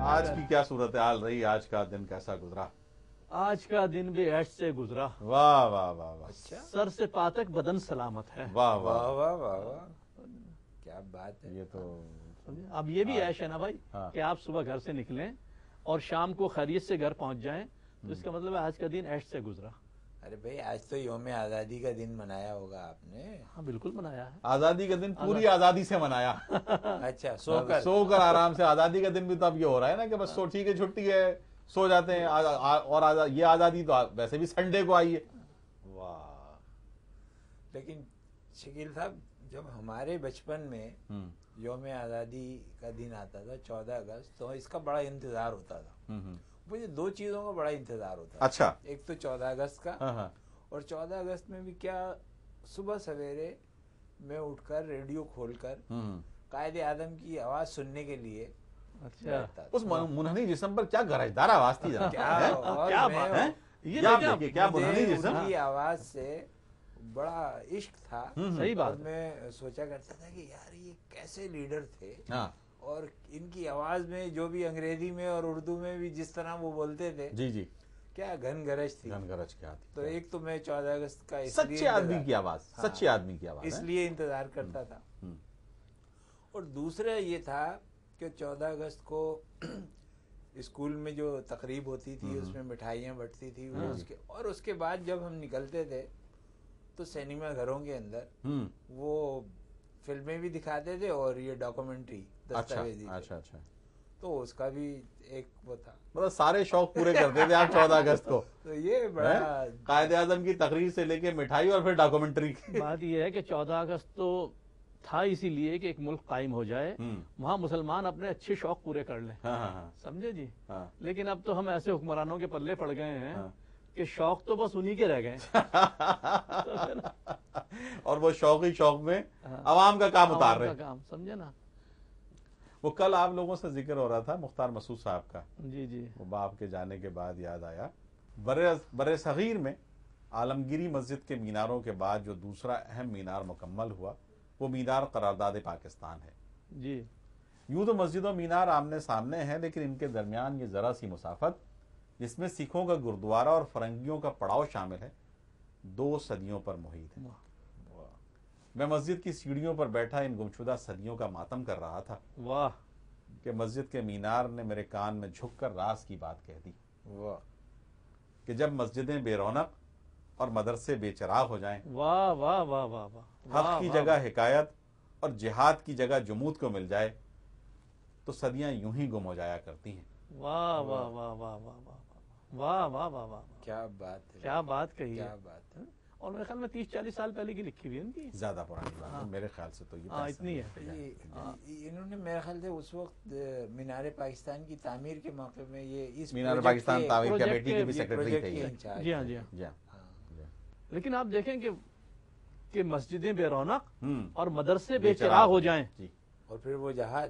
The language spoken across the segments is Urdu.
آج کی کیا صورتحال رہی؟ آج کا دن کیسا گزرا؟ آج کا دن بھی عیش سے گزرا. واہ واہ واہ واہ. سر سے پا تک بدن سلامت ہے. واہ واہ واہ واہ واہ واہ، کیا بات ہے. یہ تو اب یہ بھی عیش ہے نا بھائی کہ آپ صبح گھر سے نکلیں اور شام کو خیریت سے گھر پہنچ جائیں، تو اس کا مطلب ہے آج کا دن عیش سے گزرا. ارے بھائی آج تو یوم آزادی کا دن منایا ہوگا آپ نے. ہاں بالکل منایا ہے. آزادی کا دن پوری آزادی سے منایا. اچھا سو کر آرام سے. آزادی کا دن بھی تو اب یہ ہو رہا ہے نا کہ بس سو ٹھیک ہے چھٹی ہے سو جاتے ہیں. اور یہ آزادی تو ویسے بھی سنڈے کو آئی ہے. واہ. لیکن شکیل صاحب جب ہمارے بچپن میں یوم آزادی کا دن آتا تھا 14 اگست تو اس کا بڑا انتظار ہوتا تھا. مجھے دو چیزوں کا بڑا انتظار ہوتا تھا. اچھا. ایک تو 14 اگست کا، اور 14 اگست میں بھی کیا صبح سویرے میں اٹھ کر ریڈیو کھول کر قائد اعظم کی آواز سننے کے لیے. اچھا اس منحنی جسم پر کیا گرجدار آواز تھی. کیا منحنی جسم کی آواز سے بڑا عشق تھا. صحیح بات. میں سوچا کرتا تھا کہ یار یہ کیسے لیڈر تھے، اور ان کی آواز میں جو بھی انگریزی میں اور اردو میں بھی جس طرح وہ بولتے تھے جی جی کیا گھن گرج تھی. گھن گرج کیا تھی. تو ایک تو میں 14 اگست کا سچے آدمی کی آواز، سچے آدمی کی آواز اس لیے انتظار کرتا تھا. اور دوسرا یہ تھا کہ 14 اگست کو اسکول میں جو تقریب ہوتی تھی اس میں مٹھائیاں بٹتی تھی، اور اس کے بعد جب ہم نکلتے تھے تو سینما گھروں کے اندر وہ فلمیں بھی دکھاتے تھے اور یہ ڈاکومنٹری دستاویزی. اچھا اچھا. تو اس کا بھی ایک وہ تھا. مطلب سارے شوق پورے کرتے تھے آپ 14 اگست کو. تو یہ بڑا قائد اعظم کی تقریر سے لے کے مٹھائی اور پھر ڈاکومنٹری. بات یہ ہے کہ 14 اگست تو تھا اسی لیے کہ ایک ملک قائم ہو جائے، وہاں مسلمان اپنے اچھے شوق پورے کر لیں. سمجھے جی. لیکن اب تو ہم ایسے حکمرانوں کے پلے پڑ گئے ہیں کہ شوق تو بس انہی کے رہ گئے. اور وہ شوقی شوق میں عوام کا کام اتار رہے. سمجھے نا. وہ کل آپ لوگوں سے ذکر ہو رہا تھا مختار مسعود صاحب کا. جی جی. وہ باپ کے جانے کے بعد یاد آیا بر صغیر میں عالمگیری مسجد کے میناروں کے بعد جو دوسرا اہم مینار مکمل ہوا وہ مینار قرارداد پاکستان ہے. جی. یوں تو مسجد و مینار آمنے سامنے ہیں، لیکن ان کے درمیان یہ ذرا سی مسافت جس میں سکھوں کا گردوارہ اور فرنگیوں کا پڑاؤ شامل ہے 2 صدیوں پر محیط ہے. میں مسجد کی سیڑھیوں پر بیٹھا ان گمشدہ صدیوں کا ماتم کر رہا تھا. واہ. کہ مسجد کے مینار نے میرے کان میں جھک کر راز کی بات کہہ دی. واہ. کہ جب مسجدیں بے رونق اور مدرسے بے چراغ ہو جائیں، واہ واہ واہ واہ واہ، حق کی جگہ حکایت اور جہاد کی جگہ جمود کو مل جائے تو صدیاں یوں ہی گم ہو جایا کرتی ہیں. واہ واہ واہ واہ واہ واہ واہ واہ واہ. کیا بات ہے، کیا بات کہی ہے. کیا بات ہے. اور میرے خیال میں 30-40 سال پہلے کی لکھی ہوئی ہے ان کی. زیادہ پرانی بات ہے میرے خیال سے تو یہ اتنی ہے. انہوں نے میرے خیال سے اس وقت مینار پاکستان کی تعمیر کے موقع میں یہ اس مینار پاکستان تعمیر کمیٹی کی بھی سیکرٹری تھے. جی ہاں جی ہاں. لیکن آپ دیکھیں کہ مسجدیں بے رونق اور مدرسے بے چراغ ہو جائیں، اور پھر وہ جہاد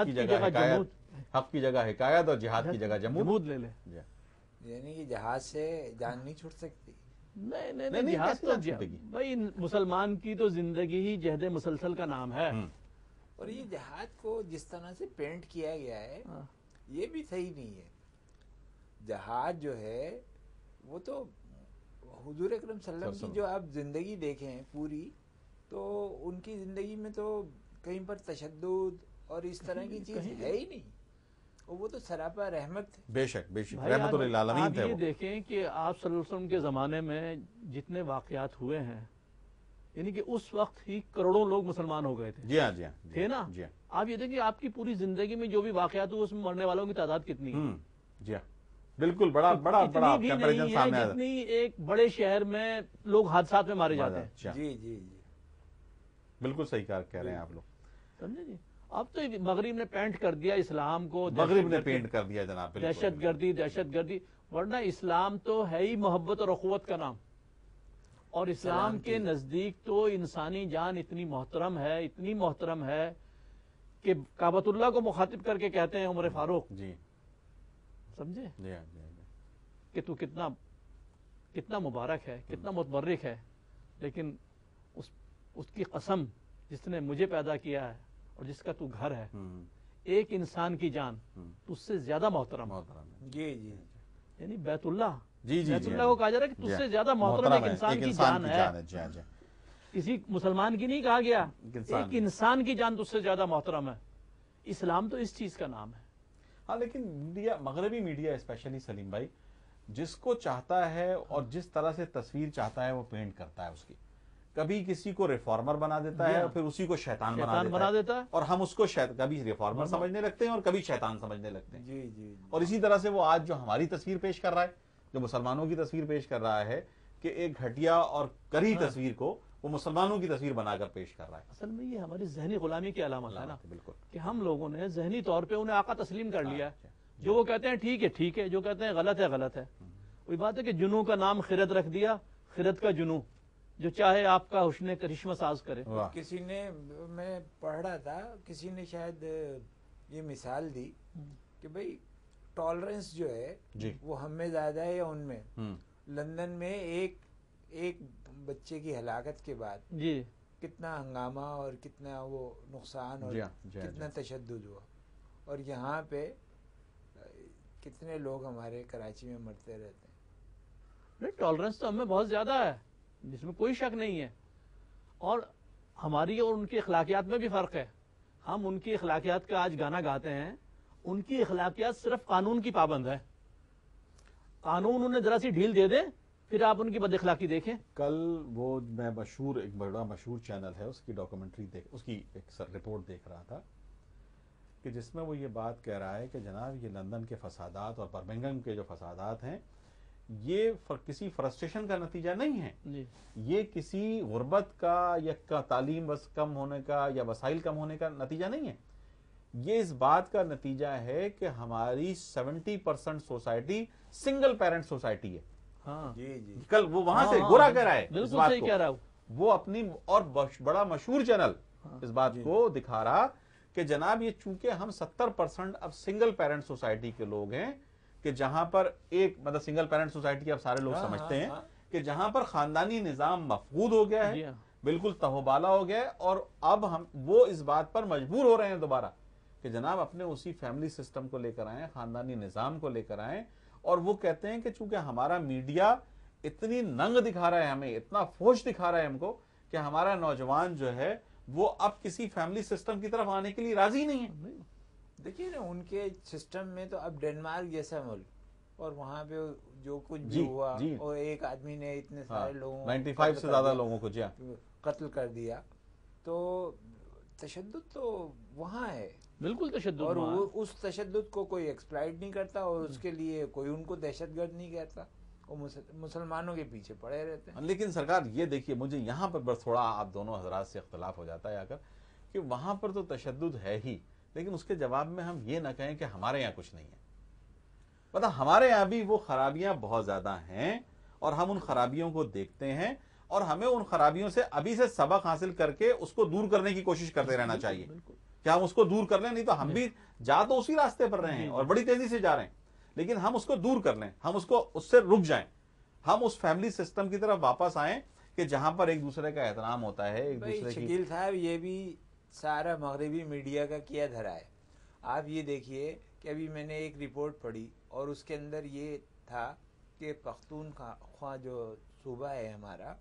کی جگہ جمود، حق کی جگہ حکایت اور جہاد کی جگہ جمود لے لے. یعنی کہ جہاد سے جان نہیں چھوٹ سکتی. نہیں جہاد تو بھائی مسلمان کی تو زندگی ہی جہد مسلسل کا نام ہے. اور یہ جہاد کو جس طرح سے پینٹ کیا گیا ہے یہ بھی صحیح نہیں ہے. جہاد جو ہے وہ تو حضور اکرم صلی اللہ علیہ وسلم کی جو آپ زندگی دیکھیں پوری، تو ان کی زندگی میں تو کہیں پر تشدد اور اس طرح کی چیز ہے ہی نہیں. وہ تو سراپا رحمت ہے. بے شک بے شک رحمت للعالمین تھے. آپ یہ دیکھیں کہ آپ صلی اللہ علیہ وسلم کے زمانے میں جتنے واقعات ہوئے ہیں، یعنی کہ اس وقت ہی کروڑوں لوگ مسلمان ہو گئے تھے. جی ہاں جی ہاں تھے نا. آپ یہ دیکھیں آپ کی پوری زندگی میں جو بھی واقعات ہوئے اس میں مرنے والوں کی تعداد کتنی ہے. جی ہاں بالکل. بڑا کمپیریزن سامنے آیا. جتنی ایک بڑے شہر میں لوگ حادثات میں مارے جاتے ہیں. جی جی جی بالکل صحیح کہہ رہے ہیں آپ لوگ. سمجھے جی. اب تو مغرب نے پینٹ کر دیا اسلام کو، مغرب نے پینٹ کر دیا جناب. دہشت گردی، ورنہ اسلام تو ہے ہی محبت اور اخوت کا نام. اور اسلام کے نزدیک تو انسانی جان اتنی محترم ہے کہ کعبۃ اللہ کو مخاطب کر کے کہتے ہیں عمر فاروق جی سمجھے جی کہ تو کتنا مبارک ہے، کتنا متبرک ہے، لیکن اس کی قسم جس نے مجھے پیدا کیا ہے اور جس کا تو گھر ہے، ایک انسان کی جان تو اس سے زیادہ محترم ہے. محترم ہے. جی جی یعنی بیت اللہ جی جی بیت اللہ کو کہا جا رہا ہے کہ تجھ سے زیادہ محترم ایک انسان کی جان ہے. جی ہاں جی. کسی مسلمان کی نہیں کہا گیا, انسان ایک انسان کی جان تجھ سے زیادہ محترم ہے. اسلام تو اس چیز کا نام ہے. ہاں لیکن میڈیا, مغربی میڈیا اسپیشلی سلیم بھائی, جس کو چاہتا ہے اور جس طرح سے تصویر چاہتا ہے وہ پینٹ کرتا ہے اس کی. کبھی کسی کو ریفارمر بنا دیتا ہے اور پھر اسی کو شیطان بنا دیتا ہے, اور ہم اس کو کبھی ریفارمر سمجھنے لگتے ہیں اور کبھی شیطان سمجھنے لگتے ہیں. جی جی اور اسی طرح سے وہ آج جو ہماری تصویر پیش کر رہا ہے, جو مسلمانوں کی تصویر پیش کر رہا ہے, کہ ایک گھٹیا اور کری تصویر کو وہ مسلمانوں کی تصویر بنا کر پیش کر رہا ہے. اصل میں یہ ہماری ذہنی غلامی کی علامت ہے نا, بالکل, کہ ہم لوگوں نے ذہنی طور پہ انہیں آقا تسلیم کر لیا ہے. جو وہ کہتے ہیں ٹھیک ہے ٹھیک ہے, جو کہتے ہیں غلط ہے غلط ہے. وہی بات ہے کہ جنوں کا نام خرد رکھ دیا, خرد کا جنوں, جو چاہے آپ کا حسن کرشمہ ساز کرے. کسی نے, میں پڑھ رہا تھا, کسی نے شاید یہ مثال دی کہ بھئی ٹالرنس جو ہے وہ ہم میں زیادہ ہے یا ان میں. لندن میں ایک بچے کی ہلاکت کے بعد جی کتنا ہنگامہ اور کتنا وہ نقصان اور کتنا تشدد ہوا, اور یہاں پہ کتنے لوگ ہمارے کراچی میں مرتے رہتے ہیں. نہیں, ٹالرنس تو ہمیں بہت زیادہ ہے, جس میں کوئی شک نہیں ہے. اور ہماری اور ان کی اخلاقیات میں بھی فرق ہے. ہم ان کی اخلاقیات کا آج گانا گاتے ہیں, ان کی اخلاقیات صرف قانون کی پابند ہے. قانون انہیں ذرا سی ڈھیل دے دے, پھر آپ ان کی بد اخلاقی دیکھیں. کل وہ میں ایک بڑا مشہور چینل ہے, اس کی ڈاکومنٹری اس کی ایک رپورٹ دیکھ رہا تھا, کہ جس میں وہ یہ بات کہہ رہا ہے کہ جناب یہ لندن کے فسادات اور برمنگھم کے جو فسادات ہیں یہ کسی فرسٹریشن کا نتیجہ نہیں ہے. یہ کسی غربت کا یا تعلیم بس کم ہونے کا یا وسائل کم ہونے کا نتیجہ نہیں ہے. یہ اس بات کا نتیجہ ہے کہ ہماری 70% سوسائٹی سنگل پیرنٹ سوسائٹی ہے. ہاں جی جی کل وہ وہاں سے گورا کہہ رہا ہے, بالکل صحیح کہہ رہا ہوں. وہ اپنی, اور بڑا مشہور چینل اس بات کو دکھا رہا کہ جناب یہ چونکہ ہم 70% اب سنگل پیرنٹ سوسائٹی کے لوگ ہیں, کہ جہاں پر ایک مطلب سنگل پیرنٹ سوسائٹی اب سارے لوگ سمجھتے ہیں کہ جہاں پر خاندانی نظام مفقود ہو گیا ہے, بالکل تہوبالا ہو گیا ہے, اور اب ہم وہ اس بات پر مجبور ہو رہے ہیں دوبارہ کہ جناب اپنے اسی فیملی سسٹم کو لے کر آئیں, خاندانی نظام کو لے کر آئیں. اور وہ کہتے ہیں کہ چونکہ ہمارا میڈیا اتنی ننگ دکھا رہا ہے ہمیں, اتنا فوش دکھا رہا ہے ہم کو, کہ ہمارا نوجوان جو ہے وہ اب کسی فیملی سسٹم کی طرف آنے کے لیے راضی نہیں ہے. دیکھیے نا, ان کے سسٹم میں تو اب ڈنمارک جیسا ملک, اور وہاں پہ جو کچھ بھی ہوا, اور ایک آدمی نے اتنے سارے لوگوں 95 سے زیادہ لوگوں کو قتل کر دیا, تو تشدد تو وہاں ہے. بالکل تشدد, اور اس تشدد کو کوئی ایکسپلائٹ نہیں کرتا, اور اس کے لیے کوئی ان کو دہشت گرد نہیں کہتا, وہ مسلمانوں کے پیچھے پڑے رہتے ہیں. لیکن سرکار یہ دیکھیے, مجھے یہاں پر بس تھوڑا آپ دونوں حضرات سے اختلاف ہو جاتا ہے آ کر, کہ وہاں پر تو تشدد ہے ہی, لیکن اس کے جواب میں ہم یہ نہ کہیں کہ ہمارے یہاں کچھ نہیں ہے. مطلب ہمارے یہاں بھی وہ خرابیاں بہت زیادہ ہیں, اور ہم ان خرابیوں کو دیکھتے ہیں, اور ہمیں ان خرابیوں سے ابھی سے سبق حاصل کر کے اس کو دور کرنے کی کوشش کرتے رہنا چاہیے, کہ ہم اس کو دور کر لیں. نہیں تو ہم بھی جا تو اسی راستے پر رہے ہیں اور بڑی تیزی سے جا رہے ہیں, لیکن ہم اس کو دور کر لیں, ہم اس سے رک جائیں, ہم اس فیملی سسٹم کی طرف واپس آئیں کہ جہاں پر ایک دوسرے کا احترام ہوتا ہے, ایک دوسرے کی. شکیل صاحب, یہ بھی سارا مغربی میڈیا کا کیا دھرا ہے. آپ یہ دیکھیے کہ ابھی میں نے ایک رپورٹ پڑھی, اور اس کے اندر یہ تھا کہ پختونخوا جو صوبہ ہے ہمارا,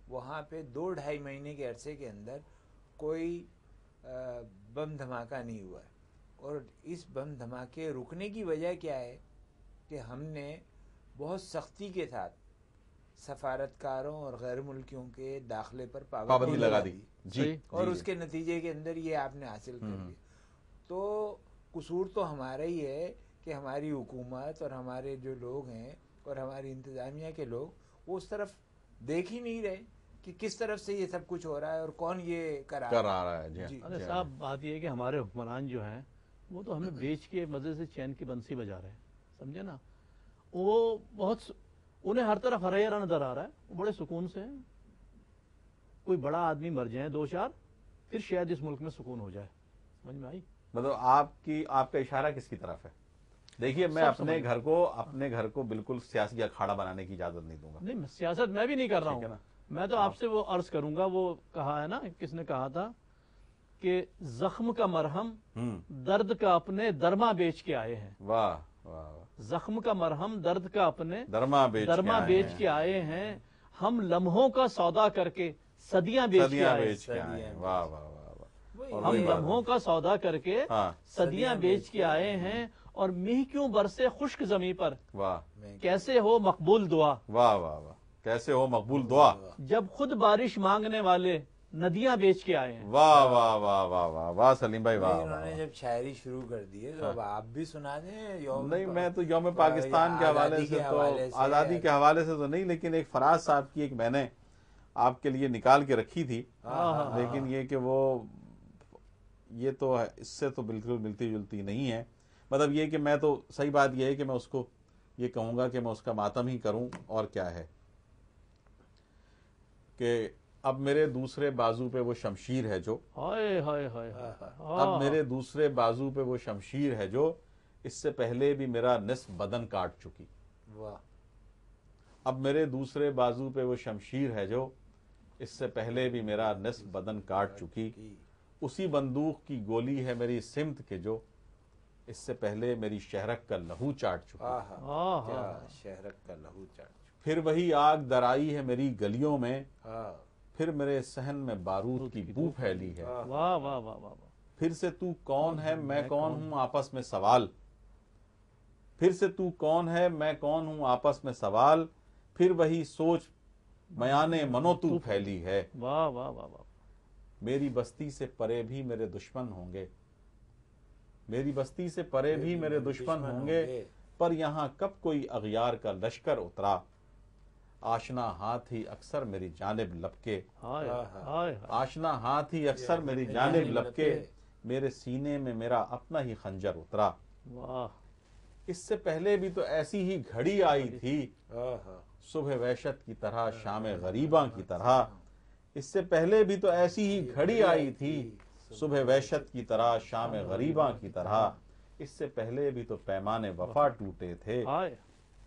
وہاں پہ 2-2.5 مہینے کے عرصے کے اندر کوئی بم دھماکہ نہیں ہوا ہے. اور اس بم دھماکے رکنے کی وجہ کیا ہے, کہ ہم نے بہت سختی کے ساتھ سفارتکاروں اور غیر ملکیوں کے داخلے پر پابندی لگا دی, اور اس کے نتیجے کے اندر یہ آپ نے حاصل کر لیا. تو قصور تو ہمارا ہی ہے کہ ہماری حکومت اور ہمارے جو لوگ ہیں اور ہماری انتظامیہ کے لوگ وہ اس طرف دیکھ ہی نہیں رہے کہ کس طرف سے یہ سب کچھ ہو رہا ہے اور کون یہ کرا رہا ہے. ارے صاحب, بات یہ ہے کہ ہمارے حکمران جو ہیں وہ تو ہمیں بیچ کے مزے سے چین کی بنسی بجا رہے ہیں, سمجھے نا. وہ بہت, انہیں ہر طرف ہرا نظر آ رہا ہے, وہ بڑے سکون سے ہیں. کوئی بڑا آدمی مر جائے 2-4, پھر شاید اس ملک میں سکون ہو جائے. سمجھ میں آئی؟ مطلب آپ کا اشارہ کس کی طرف ہے؟ دیکھیے, میں اپنے گھر کو بالکل سیاسی اکھاڑا بنانے کی اجازت نہیں دوں گا. نہیں, سیاست میں بھی نہیں کر رہا ہوں. میں تو آپ سے وہ عرض کروں گا, وہ کہا ہے نا, کس نے کہا تھا کہ زخم کا مرہم ہوں، درد کا اپنے درما بیچ کے آئے ہیں. واہ واہ واہ، زخم کا مرہم درد کا اپنے درما بیچ درما آئے بیچ ہیں، کے آئے ہیں. ہم لمحوں کا سودا کر کے صدیاں بیچ کے صدیاں آئے ہیں. بیچ کے آئے ہیں. واہ واہ واہ واہ. وہی اور ہم وہی بات لمحوں کا سودا کر کے ہاں، صدیاں بیچ کے آئے ہیں. اور میہ کیوں برسے خشک زمیں پر، واہ میں کیسے ہو مقبول دعا، واہ واہ واہ، کیسے ہو مقبول دعا. جب خود بارش مانگنے والے ندیاں بیچ کے آئے ہیں. واہ واہ واہ واہ واہ واہ سلیم بھائی، واہ انہوں واہ. نے جب شاعری شروع کر دی ہے تو اب آپ بھی سنا دیں. یوم نہیں، میں تو یوم پاکستان کے حوالے آزادی سے تو حوالے سے آزادی کے حوالے سے تو نہیں، لیکن ایک فراز صاحب کی ایک میں نے آپ کے لیے نکال کے رکھی تھی، لیکن یہ کہ وہ یہ تو اس سے تو بالکل ملتی جلتی نہیں ہے. مطلب یہ کہ میں تو صحیح بات یہ ہے کہ میں اس کو یہ کہوں گا کہ میں اس کا ماتم ہی کروں. اور کیا ہے کہ اب میرے دوسرے بازو پہ وہ شمشیر ہے جو، ہائے ہائے ہائے اب میرے دوسرے بازو پہ وہ شمشیر ہے جو اس سے پہلے بھی میرا نصف بدن کاٹ چکی. واہ، اب میرے دوسرے بازو پہ وہ شمشیر ہے جو اس سے پہلے بھی میرا نصف بدن کاٹ چکی. اسی بندوق کی گولی ہے میری سمت کے جو اس سے پہلے میری شہرک کا لہو چاٹ چکی. کیا شہرک کا لہو چاٹ. پھر وہی آگ درائی ہے میری گلیوں میں، ہاں، پھر میرے صحن میں بارود کی بو پھیلی ہے. واہ واہ واہ واہ واہ. پھر سے تو کون ہے میں کون ہوں آپس میں سوال، پھر سے تو کون ہے میں کون ہوں آپس میں سوال، پھر وہی سوچ میانے منو تو پھیلی ہے. واہ واہ واہ واہ. میری بستی سے پرے بھی میرے دشمن ہوں گے، میری بستی سے پرے بھی میرے دشمن ہوں گے، پر یہاں کب کوئی اغیار کا لشکر اترا، آشنا ہاتھ ہی اکثر میری جانب لپکے، ہائے ہائے. آشنا ہاتھ ہی اکثر میری جانب لپکے، میرے سینے میں میرا اپنا ہی خنجر اترا. واہ. اس سے پہلے بھی تو ایسی ہی گھڑی آئی تھی، صبح وحشت کی طرح شام غریباں کی طرح. اس سے پہلے بھی تو ایسی ہی گھڑی آئی تھی، صبح وحشت کی طرح شام غریباں کی طرح. اس سے پہلے بھی تو پیمانے وفا ٹوٹے تھے، ہائے.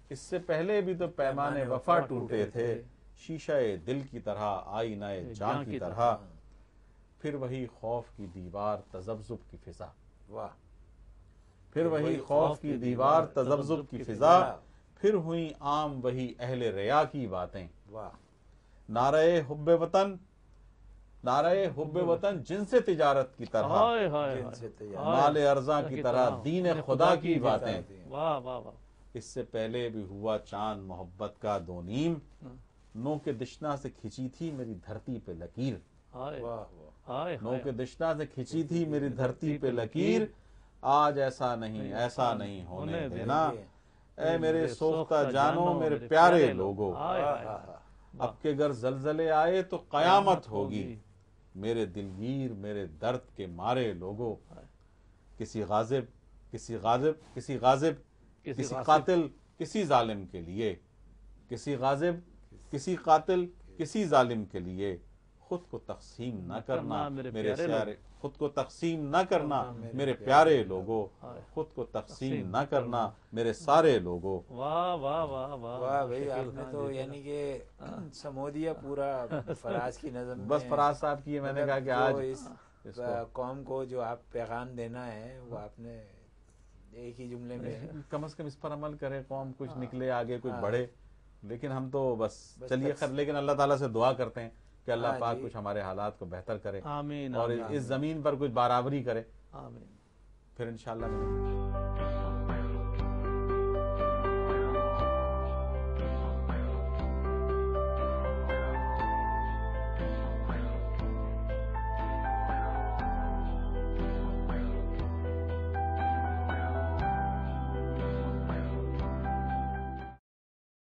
اس سے پہلے بھی تو پیمانے وفا ٹوٹے تھے، شیشہ دل کی طرح آئینہ جاں کی طرح. پھر وہی خوف کی دیوار تذبذب کی فضا، واہ، پھر وہی خوف کی دیوار تذبذب کی فضا، پھر ہوئی عام وہی اہل ریا کی باتیں. واہ، نعرہ حب وطن، نعرہ حب وطن جن سے تجارت کی طرح، ہائے ہائے جن ہائے. سے تیار. مال ارزاں کی طرح دین خدا کی باتیں. واہ واہ واہ. اس سے پہلے بھی ہوا چاند محبت کا دو نیم، نو کے دشنا سے کھچی تھی میری دھرتی پہ لکیر، ہائے واہ واہ، ہائے نو کے دشنا سے کھچی تھی میری دھرتی پہ لکیر. آج ایسا نہیں ایسا نہیں ہونے دینا، اے میرے سوختہ جانو میرے پیارے لوگو. ہائے ہائے. اب کے گر زلزلے آئے تو قیامت ہوگی، میرے دلگیر میرے درد کے مارے لوگو. کسی غازب کسی غازب کسی غازب کسی قاتل کسی ظالم کے لیے، کسی غازب کسی قاتل کسی ظالم کے لیے خود کو تقسیم نہ کرنا میرے پیارے، خود کو تقسیم نہ کرنا میرے پیارے لوگوں، خود کو تقسیم نہ کرنا میرے سارے لوگوں. واہ واہ واہ واہ. واہ بھائی، آپ نے تو یعنی کہ سمودیا پورا فراز کی نظم میں. بس فراز صاحب کی میں نے کہا کہ آج اس قوم کو جو آپ پیغام دینا ہے وہ آپ نے ایک ہی جملے میں. کم از کم اس پر عمل کرے، قوم کچھ نکلے آگے، کچھ بڑھے. لیکن ہم تو بس چلیے خیر، لیکن اللہ تعالیٰ سے دعا کرتے ہیں کہ اللہ پاک کچھ ہمارے حالات کو بہتر کرے آمین. اور اس زمین پر کچھ برابری کرے. آمین. پھر انشاءاللہ